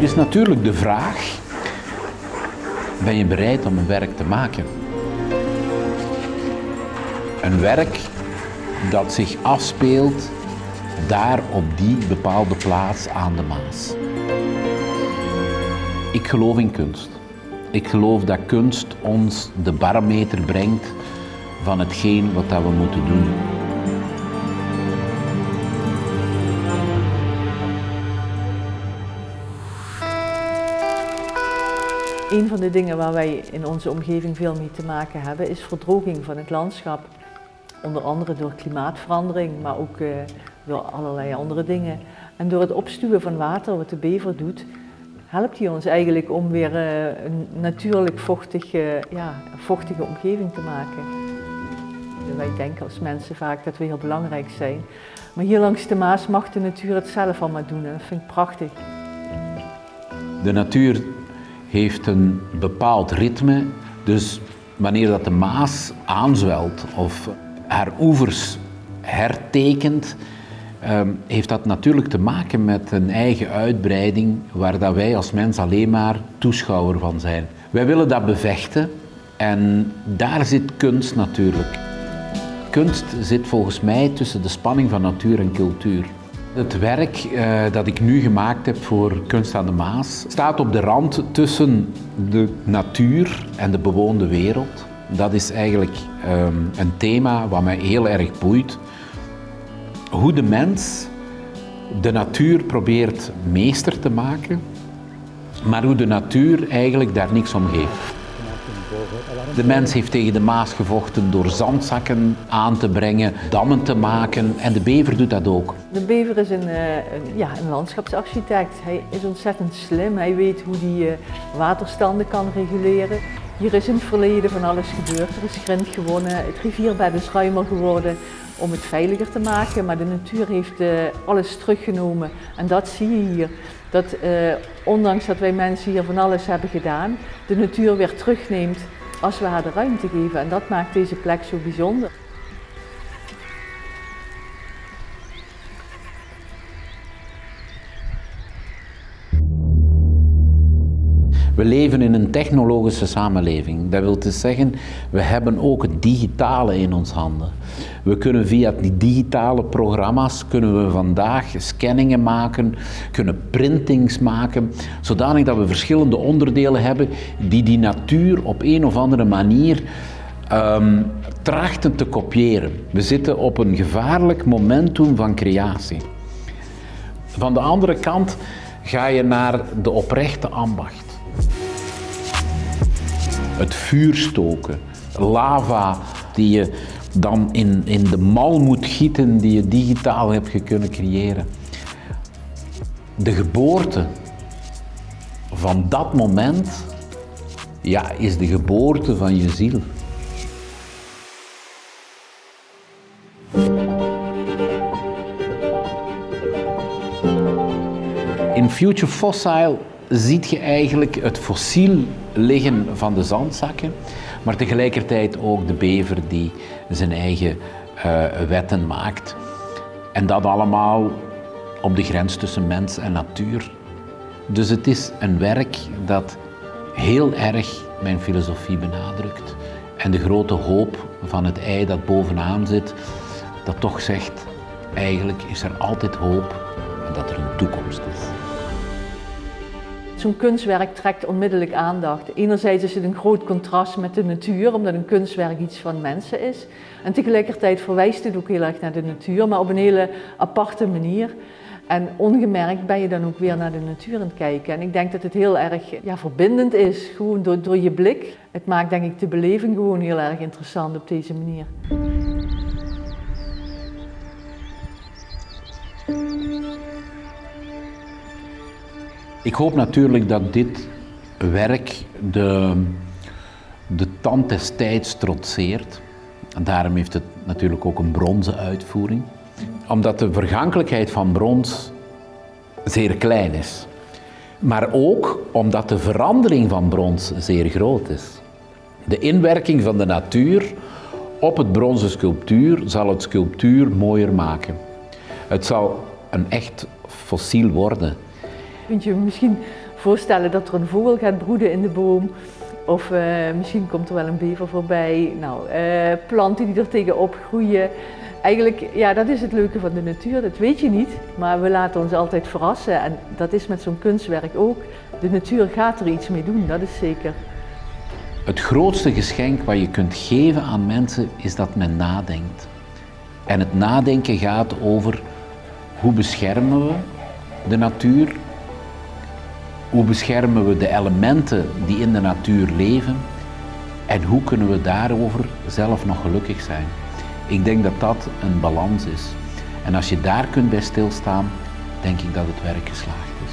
Er is natuurlijk de vraag, ben je bereid om een werk te maken? Een werk dat zich afspeelt daar op die bepaalde plaats aan de Maas. Ik geloof in kunst. Ik geloof dat kunst ons de barometer brengt van hetgeen wat we moeten doen. Een van de dingen waar wij in onze omgeving veel mee te maken hebben is verdroging van het landschap. Onder andere door klimaatverandering, maar ook door allerlei andere dingen. En door het opstuwen van water, wat de bever doet, helpt hij ons eigenlijk om weer een natuurlijk vochtige omgeving te maken. Wij denken als mensen vaak dat we heel belangrijk zijn. Maar hier langs de Maas mag de natuur het zelf allemaal doen en dat vind ik prachtig. De natuur heeft een bepaald ritme, dus wanneer dat de Maas aanzwelt of haar oevers hertekent, heeft dat natuurlijk te maken met een eigen uitbreiding waar dat wij als mens alleen maar toeschouwer van zijn. Wij willen dat bevechten en daar zit kunst natuurlijk. Kunst zit volgens mij tussen de spanning van natuur en cultuur. Het werk dat ik nu gemaakt heb voor Kunst aan de Maas staat op de rand tussen de natuur en de bewoonde wereld. Dat is eigenlijk een thema wat mij heel erg boeit. Hoe de mens de natuur probeert meester te maken, maar hoe de natuur eigenlijk daar niks om geeft. De mens heeft tegen de Maas gevochten door zandzakken aan te brengen, dammen te maken en de bever doet dat ook. De bever is een landschapsarchitect. Hij is ontzettend slim. Hij weet hoe hij waterstanden kan reguleren. Hier is in het verleden van alles gebeurd. Er is grind gewonnen, het rivierbed is ruimer geworden om het veiliger te maken. Maar de natuur heeft alles teruggenomen en dat zie je hier. Dat ondanks dat wij mensen hier van alles hebben gedaan, de natuur weer terugneemt als we haar de ruimte geven. En dat maakt deze plek zo bijzonder. We leven in een technologische samenleving. Dat wil dus zeggen, we hebben ook het digitale in ons handen. We kunnen via die digitale programma's kunnen we vandaag scanningen maken, kunnen printings maken, zodanig dat we verschillende onderdelen hebben die natuur op een of andere manier trachten te kopiëren. We zitten op een gevaarlijk momentum van creatie. Van de andere kant ga je naar de oprechte ambacht. Het vuur stoken, lava die je dan in de mal moet gieten die je digitaal hebt kunnen creëren. De geboorte van dat moment is de geboorte van je ziel. In Future Fossil ziet je eigenlijk het fossiel liggen van de zandzakken, maar tegelijkertijd ook de bever die zijn eigen wetten maakt. En dat allemaal op de grens tussen mens en natuur. Dus het is een werk dat heel erg mijn filosofie benadrukt. En de grote hoop van het ei dat bovenaan zit, dat toch zegt, eigenlijk is er altijd hoop en dat er een toekomst is. Zo'n kunstwerk trekt onmiddellijk aandacht. Enerzijds is het een groot contrast met de natuur, omdat een kunstwerk iets van mensen is. En tegelijkertijd verwijst het ook heel erg naar de natuur, maar op een hele aparte manier. En ongemerkt ben je dan ook weer naar de natuur aan het kijken. En ik denk dat het heel erg verbindend is, gewoon door je blik. Het maakt denk ik de beleving gewoon heel erg interessant op deze manier. Ik hoop natuurlijk dat dit werk de tand des tijds trotseert. En daarom heeft het natuurlijk ook een bronzen uitvoering. Omdat de vergankelijkheid van brons zeer klein is. Maar ook omdat de verandering van brons zeer groot is. De inwerking van de natuur op het bronzen sculptuur zal het sculptuur mooier maken. Het zal een echt fossiel worden. Vind je misschien voorstellen dat er een vogel gaat broeden in de boom. Of misschien komt er wel een bever voorbij. Nou, planten die er tegenop groeien. Eigenlijk, ja, dat is het leuke van de natuur. Dat weet je niet, maar we laten ons altijd verrassen. En dat is met zo'n kunstwerk ook. De natuur gaat er iets mee doen, dat is zeker. Het grootste geschenk wat je kunt geven aan mensen is dat men nadenkt. En het nadenken gaat over hoe beschermen we de natuur, hoe beschermen we de elementen die in de natuur leven en hoe kunnen we daarover zelf nog gelukkig zijn. Ik denk dat dat een balans is. En als je daar kunt bij stilstaan, denk ik dat het werk geslaagd is.